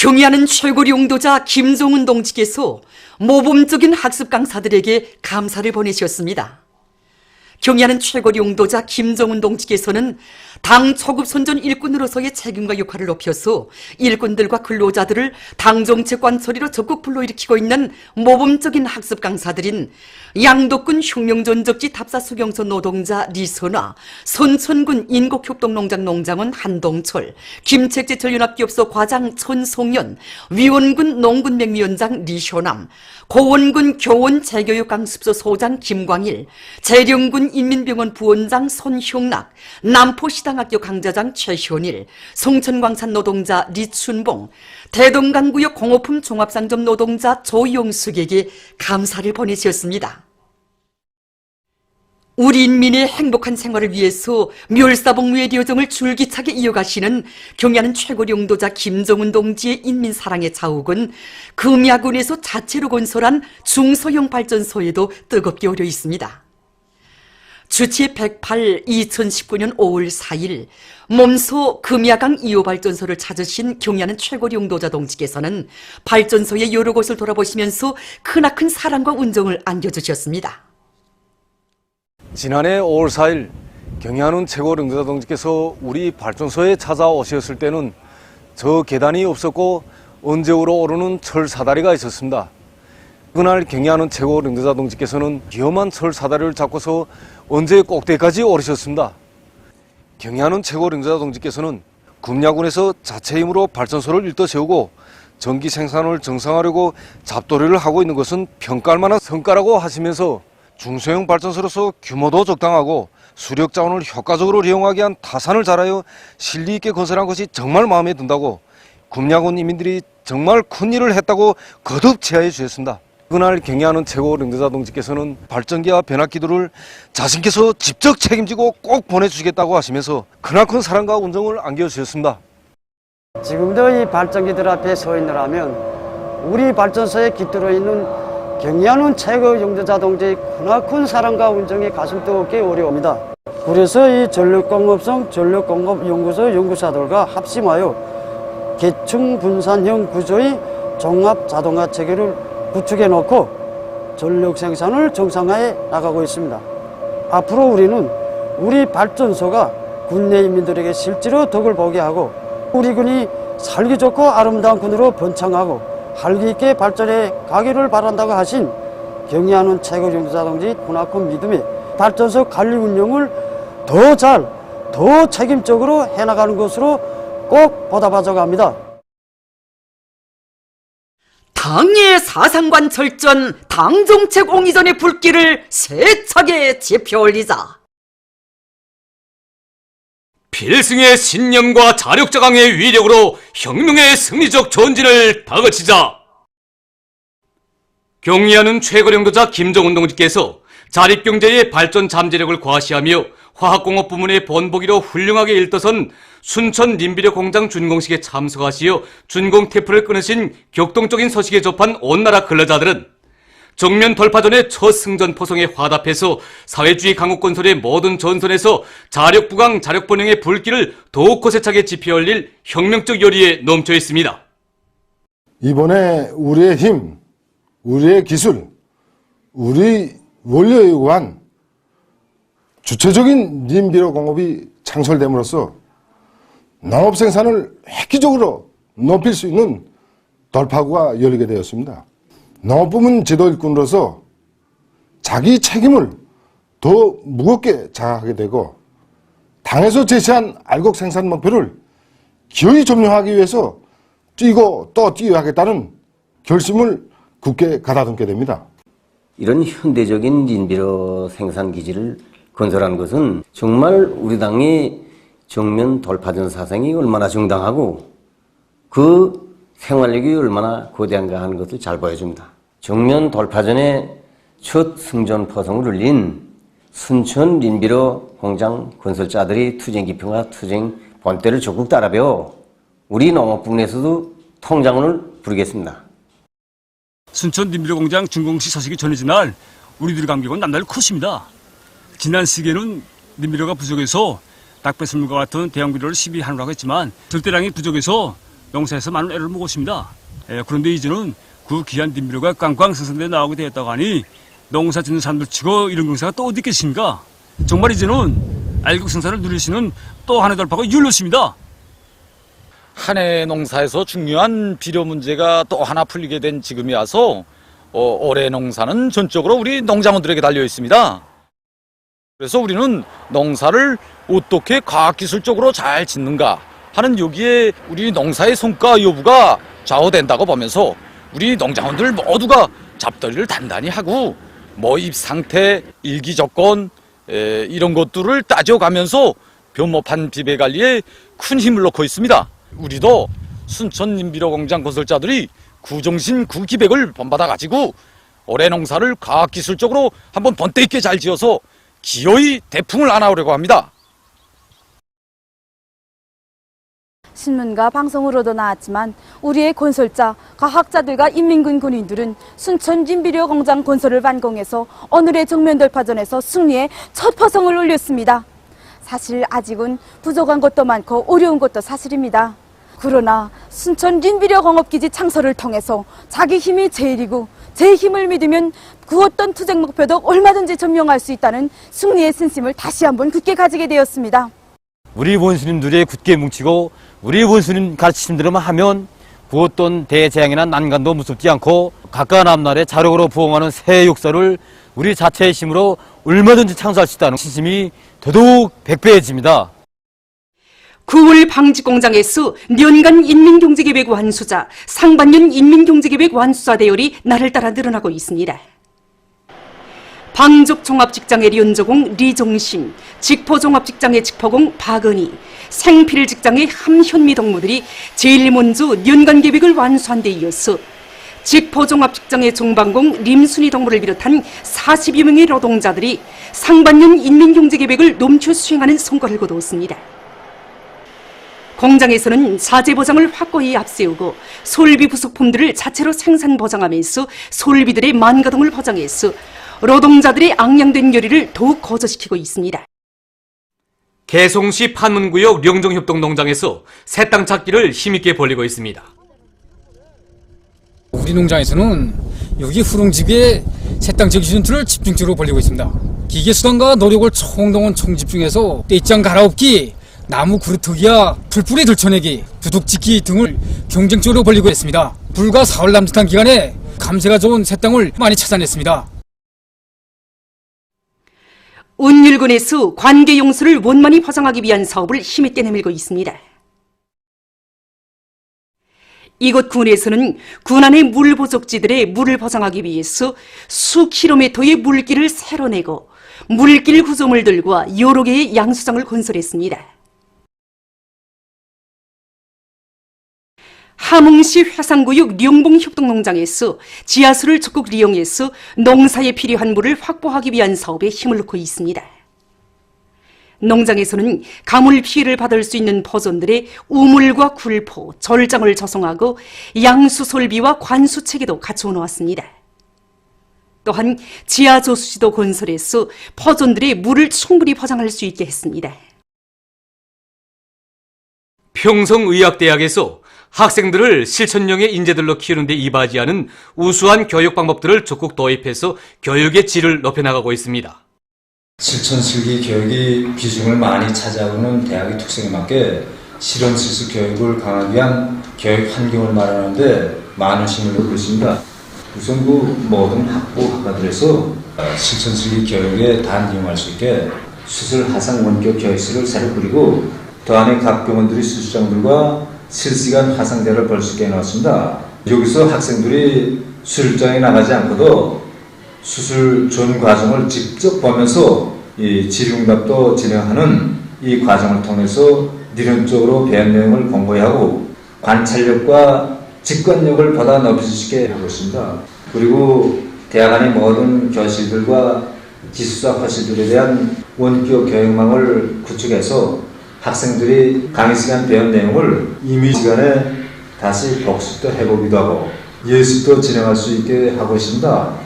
경의하는 최고 용도자 김종훈 동지께서 모범적인 학습 강사들에게 감사를 보내셨습니다. 경의하는 최고 용도자 김종훈 동지께서는 당 초급 선전 일꾼으로서의 책임과 역할을 높여서 일꾼들과 근로자들을 당 정책 관처리로 적극 불러일으키고 있는 모범적인 학습 강사들인 양덕군 혁명전적지 답사수경소 노동자 리선화, 선천군 인곡협동농장 농장원 한동철, 김책제철연합기업소 과장 천송연, 위원군 농군맹위원장 리효남, 고원군 교원 재교육강습소 소장 김광일, 재령군 인민병원 부원장 손형락, 남포시당학교 강좌장 최현일, 송천광산 노동자 리춘봉, 대동강구역 공업품 종합상점 노동자 조용숙에게 감사를 보내셨습니다. 우리 인민의 행복한 생활을 위해서 멸사복무의 여정을 줄기차게 이어가시는 경의하는 최고 용도자 김종훈 동지의 인민사랑의 자욱은 금야군에서 자체로 건설한 중소형 발전소에도 뜨겁게 오려 있습니다. 주치 108 2019년 5월 4일 몸소 금야강 2호 발전소를 찾으신 경의하는 최고 용도자 동지께서는 발전소의 여러 곳을 돌아보시면서 크나큰 사랑과 운정을 안겨주셨습니다. 지난해 5월 4일 경의하는 최고 용도자 동지께서 우리 발전소에 찾아오셨을 때는 저 계단이 없었고 언제우로 오르는 철 사다리가 있었습니다. 그날 경의하는 최고 용도자 동지께서는 위험한 철 사다리를 잡고서 언제 꼭대기까지 오르셨습니다. 경의하는 최고 용도자 동지께서는 금야군에서 자체 힘으로 발전소를 일떠 세우고 전기 생산을 정상화하려고 잡돌이를 하고 있는 것은 평가할 만한 성과라고 하시면서 중소형 발전소로서 규모도 적당하고 수력 자원을 효과적으로 이용하기 위한 타산을 잘하여 실리 있게 건설한 것이 정말 마음에 든다고 금야군 인민들이 정말 큰 일을 했다고 거듭 제안해 주셨습니다. 그날 경의하는 최고 용도자 동지께서는 발전기와 변압기들을 자신께서 직접 책임지고 꼭 보내주시겠다고 하시면서 크나큰 사랑과 운정을 안겨주셨습니다. 지금도 이 발전기들 앞에 서 있느라면 우리 발전소에 깃들어 있는 경의하는 최고 용도자 동지의 크나큰 사랑과 운정이 가슴 뜨겁게 오려옵니다. 그래서 이 전력공업성 전력공업연구소 연구사들과 합심하여 계층 분산형 구조의 종합 자동화 체계를 구축해 놓고 전력 생산을 정상화해 나가고 있습니다. 앞으로 우리는 우리 발전소가 군내 인민들에게 실제로 덕을 보게 하고 우리 군이 살기 좋고 아름다운 군으로 번창하고 활기 있게 발전해 가기를 바란다고 하신 경의하는 최고 용도자 동지 크나큰 믿음에 발전소 관리 운영을 더 책임적으로 해나가는 것으로 꼭 보답하자고 합니다. 당의 사상관 철전, 당정책 옹이전의 불길을 세차게 지펴올리자. 필승의 신념과 자력자강의 위력으로 혁명의 승리적 전진을 다그치자. 경의하는 최고 용도자 김종훈 동지께서 자립경제의 발전 잠재력을 과시하며 화학공업 부문의 본보기로 훌륭하게 일떠선 순천 림비료 공장 준공식에 참석하시어 준공 테프를 끊으신 격동적인 소식에 접한 온나라 근로자들은 정면 돌파 전의 첫 승전 포성에 화답해서 사회주의 강국 건설의 모든 전선에서 자력부강 자력번영의 불길을 더욱 거세차게 지펴올릴 혁명적 열의에 넘쳐 있습니다. 이번에 우리의 힘, 우리의 기술, 우리 원료에 의한 주체적인 림비료 공업이 창설됨으로써 농업 생산을 획기적으로 높일 수 있는 돌파구가 열리게 되었습니다. 농업부문 지도 일꾼으로서 자기 책임을 더 무겁게 자각하게 되고 당에서 제시한 알곡 생산 목표를 기어이 점령하기 위해서 뛰고 또 뛰어야 하겠다는 결심을 굳게 가다듬게 됩니다. 이런 현대적인 림비료 생산 기지를 건설한 것은 정말 우리 당의 정면 돌파전 사상이 얼마나 정당하고 그 생활력이 얼마나 거대한가 하는 것을 잘 보여줍니다. 정면 돌파전에 첫 승전 포성을 울린 순천 림비료 공장 건설자들이 투쟁 기평과 투쟁 본때를 적극 따라배워 우리 농업부문에서도 통장을 부르겠습니다. 순천 림비료 공장 준공식 소식이 전해진 날 우리들의 감격은 남달리 컸습니다. 지난 시기에는 림비료가 부족해서 낙배설물과 같은 대형 비료를 시비하느라고 했지만 절대량이 부족해서 농사에서 많은 애를 먹었습니다. 그런데 이제는 그 귀한 닌비료가 꽝꽝 생산돼 나오게 되었다고 하니 농사 짓는 사람들 치고 이런 경사가 또 어디 있겠습니까? 정말 이제는 알곡 생산을 누릴 수 있는 또 하나의 돌파가 열렸습니다. 한 해 농사에서 중요한 비료 문제가 또 하나 풀리게 된 지금이라서 올해 농사는 전적으로 우리 농장원들에게 달려 있습니다. 그래서 우리는 농사를 어떻게 과학기술적으로 잘 짓는가 하는 여기에 우리 농사의 성과 여부가 좌우된다고 보면서 우리 농장원들 모두가 잡더리를 단단히 하고 모입 상태, 일기 조건 이런 것들을 따져가면서 변모판 비배 관리에 큰 힘을 넣고 있습니다. 우리도 순천 닌비료 공장 건설자들이 구정신 구기백을 본받아 가지고 올해 농사를 과학기술적으로 한번 번때 있게 잘 지어서 기어이 대풍을 안아오려고 합니다. 신문과 방송으로도 나왔지만 우리의 건설자, 과학자들과 인민군 군인들은 순천 닌비료 공장 건설을 완공해서 오늘의 정면 돌파전에서 승리의 첫 포성을 올렸습니다. 사실 아직은 부족한 것도 많고 어려운 것도 사실입니다. 그러나 순천 닌비료 공업기지 창설을 통해서 자기 힘이 제일이고 제 힘을 믿으면 그 어떤 투쟁 목표도 얼마든지 점령할 수 있다는 승리의 신심을 다시 한번 굳게 가지게 되었습니다. 우리 원수님들이 굳게 뭉치고 우리 원수님 가르치신 대로만 하면 그 어떤 대재앙이나 난간도 무섭지 않고 각각 앞날에 자력으로 부흥하는 새 역사를 우리 자체의 힘으로 얼마든지 창조할 수 있다는 신심이 더더욱 백배해집니다. 9월 방직공장에서 년간 인민경제계획 완수자, 상반년 인민경제계획 완수자 대열이 날을 따라 늘어나고 있습니다. 방족종합직장의 련조공 리종심, 직포종합직장의 직포공 박은희, 생필직장의 함현미 동무들이 제일 먼저 년간계획을 완수한 데 이어서 직포종합직장의 종방공 림순희 동무를 비롯한 40여 명의 노동자들이 상반년 인민경제계획을 넘쳐 수행하는 성과를 거두었습니다. 공장에서는 사재 보장을 확고히 앞세우고 솔비 부속품들을 자체로 생산 보장하면서 솔비들의 만가동을 보장해서 노동자들의 앙양된 열의를 더욱 거저시키고 있습니다. 개송시 판문구역 령정협동농장에서 새 땅 찾기를 힘있게 벌이고 있습니다. 우리 농장에서는 여기 후롱지구에 새 땅 적시 전투를 집중적으로 벌이고 있습니다. 기계수단과 노력을 총동원 총집중해서 떼장 갈아엎기, 나무 그루터기와 풀뿌리 들쳐내기, 두둑짓기 등을 경쟁적으로 벌이고 있습니다. 불과 4월 남짓한 기간에 감세가 좋은 새 땅을 많이 찾아냈습니다. 운율군에서 관계용수를 원만히 포장하기 위한 사업을 힘있게 내밀고 있습니다. 이곳 군에서는 군안의 물 부족지들의 물을 포장하기 위해서 수 킬로미터의 물길을 새로 내고 물길 구조물들과 여러 개의 양수장을 건설했습니다. 함흥시 회상구역 령봉협동농장에서 지하수를 적극 이용해서 농사에 필요한 물을 확보하기 위한 사업에 힘을 넣고 있습니다. 농장에서는 가물 피해를 받을 수 있는 포존들의 우물과 굴포, 절장을 조성하고 양수 설비와 관수 체계도 갖추어 놓았습니다. 또한 지하 조수지도 건설해서 포존들의 물을 충분히 포장할 수 있게 했습니다. 평성의학대학에서 학생들을 실천형의 인재들로 키우는 데 이바지하는 우수한 교육 방법들을 적극 도입해서 교육의 질을 높여나가고 있습니다. 실천실기 교육이 비중을 많이 차지하고 있는 대학의 특성에 맞게 실험실수 교육을 강화하기 위한 교육 환경을 마련하는 데 많은 힘을 넣고 있습니다. 우선 그 모든 학부학과들에서 실천실기 교육에 단이용할 수 있게 수술 하상 원격 교육실을 새로 꾸리고 또 안에 각 병원들이 수술장들과 실시간 화상대를 볼 수 있게 해놨습니다. 여기서 학생들이 수술장에 나가지 않고도 수술 전 과정을 직접 보면서 이 질의응답도 진행하는 이 과정을 통해서理論적으로 배운 내용을 공부해야 하고 관찰력과 직관력을 보다 높일 수 있게 하고 있습니다. 그리고 대학 안의 모든 교실들과 기숙사 호실들에 대한 원격 교육망을 구축해서 학생들이 강의 시간 배운 내용을 임의 시간에 다시 복습도 해보기도 하고 예습도 진행할 수 있게 하고 있습니다.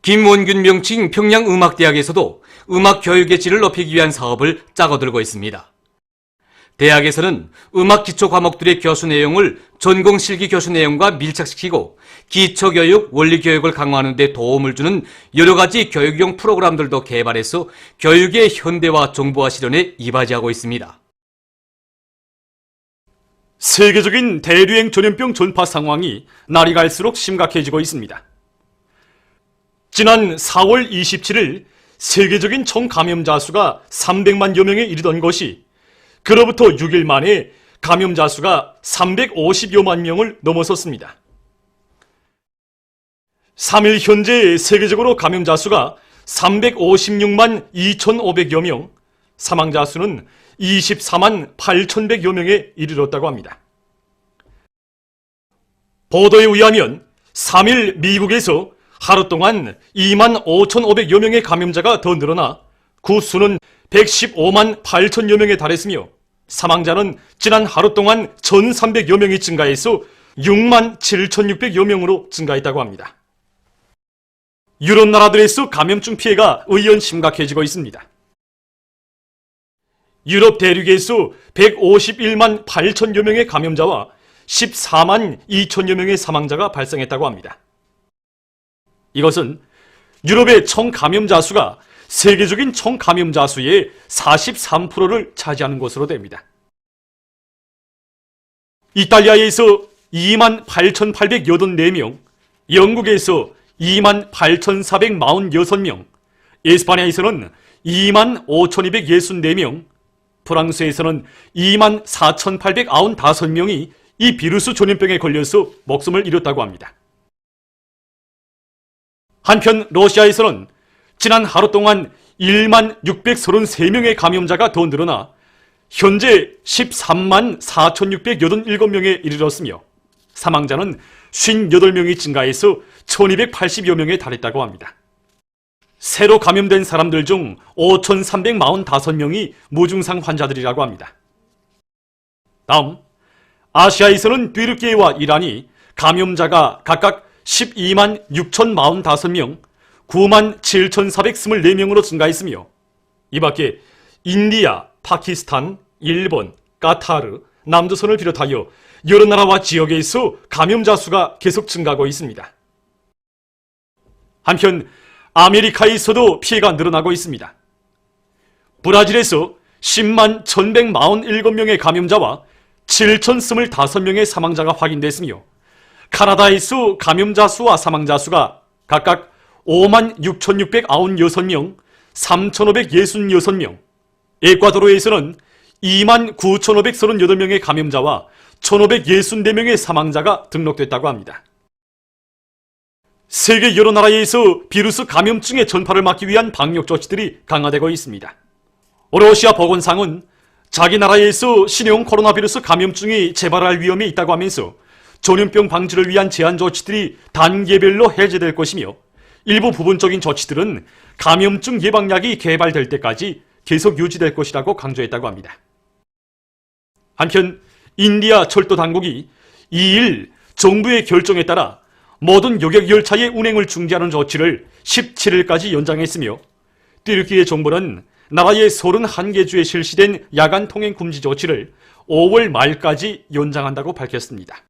김원균 명칭 평양음악대학에서도 음악 교육의 질을 높이기 위한 사업을 짜고들고 있습니다. 대학에서는 음악 기초 과목들의 교수 내용을 전공 실기 교수 내용과 밀착시키고 기초교육, 원리교육을 강화하는 데 도움을 주는 여러 가지 교육용 프로그램들도 개발해서 교육의 현대화 정보화 실현에 이바지하고 있습니다. 세계적인 대류행 전염병 전파 상황이 날이 갈수록 심각해지고 있습니다. 지난 4월 27일 세계적인 총 감염자 수가 300만여 명에 이르던 것이 그로부터 6일 만에 감염자 수가 350여만 명을 넘어섰습니다. 3일 현재 세계적으로 감염자 수가 356만 2,500여 명, 사망자 수는 24만 8,100여 명에 이르렀다고 합니다. 보도에 의하면 3일 미국에서 하루 동안 2만 5,500여 명의 감염자가 더 늘어나 그 수는 115만 8천여 명에 달했으며 사망자는 지난 하루 동안 1,300여 명이 증가해서 6만 7,600여 명으로 증가했다고 합니다. 유럽 나라들에서 감염증 피해가 의연 심각해지고 있습니다. 유럽 대륙에서 151만 8천여 명의 감염자와 14만 2천여 명의 사망자가 발생했다고 합니다. 이것은 유럽의 총 감염자 수가 세계적인 총 감염자 수의 43%를 차지하는 것으로 됩니다. 이탈리아에서 2만 8,884명, 영국에서 2만 8,446명, 에스파냐에서는 2만 5,264명, 프랑스에서는 2만 4,895명이 이 비루스 전염병에 걸려서 목숨을 잃었다고 합니다. 한편 러시아에서는 지난 하루 동안 1만 633명의 감염자가 더 늘어나 현재 13만 4,687명에 이르렀으며 사망자는 58명이 증가해서 1,280여 명에 달했다고 합니다. 새로 감염된 사람들 중 5,345명이 무증상 환자들이라고 합니다. 다음, 아시아에서는 튀르키예와 이란이 감염자가 각각 12만 6,045명, 9만 7,424명으로 증가했으며 이 밖에 인디아, 파키스탄, 일본, 카타르, 남조선을 비롯하여 여러 나라와 지역에서 감염자 수가 계속 증가하고 있습니다. 한편 아메리카에서도 피해가 늘어나고 있습니다. 브라질에서 10만 1,147명의 감염자와 7,025명의 사망자가 확인됐으며 카나다에서 감염자 수와 사망자 수가 각각 5만 6,696명, 3,566명, 에콰도르에서는 2만 9,538명의 감염자와 1,564명의 사망자가 등록됐다고 합니다. 세계 여러 나라에서 비루스 감염증의 전파를 막기 위한 방역 조치들이 강화되고 있습니다. 러시아 보건상은 자기 나라에서 신형 코로나 비루스 감염증이 재발할 위험이 있다고 하면서 전염병 방지를 위한 제한 조치들이 단계별로 해제될 것이며 일부 부분적인 조치들은 감염증 예방약이 개발될 때까지 계속 유지될 것이라고 강조했다고 합니다. 한편 인디아 철도 당국이 2일 정부의 결정에 따라 모든 여객 열차의 운행을 중지하는 조치를 17일까지 연장했으며 튀르키예 정부는 나라의 31개 주에 실시된 야간 통행 금지 조치를 5월 말까지 연장한다고 밝혔습니다.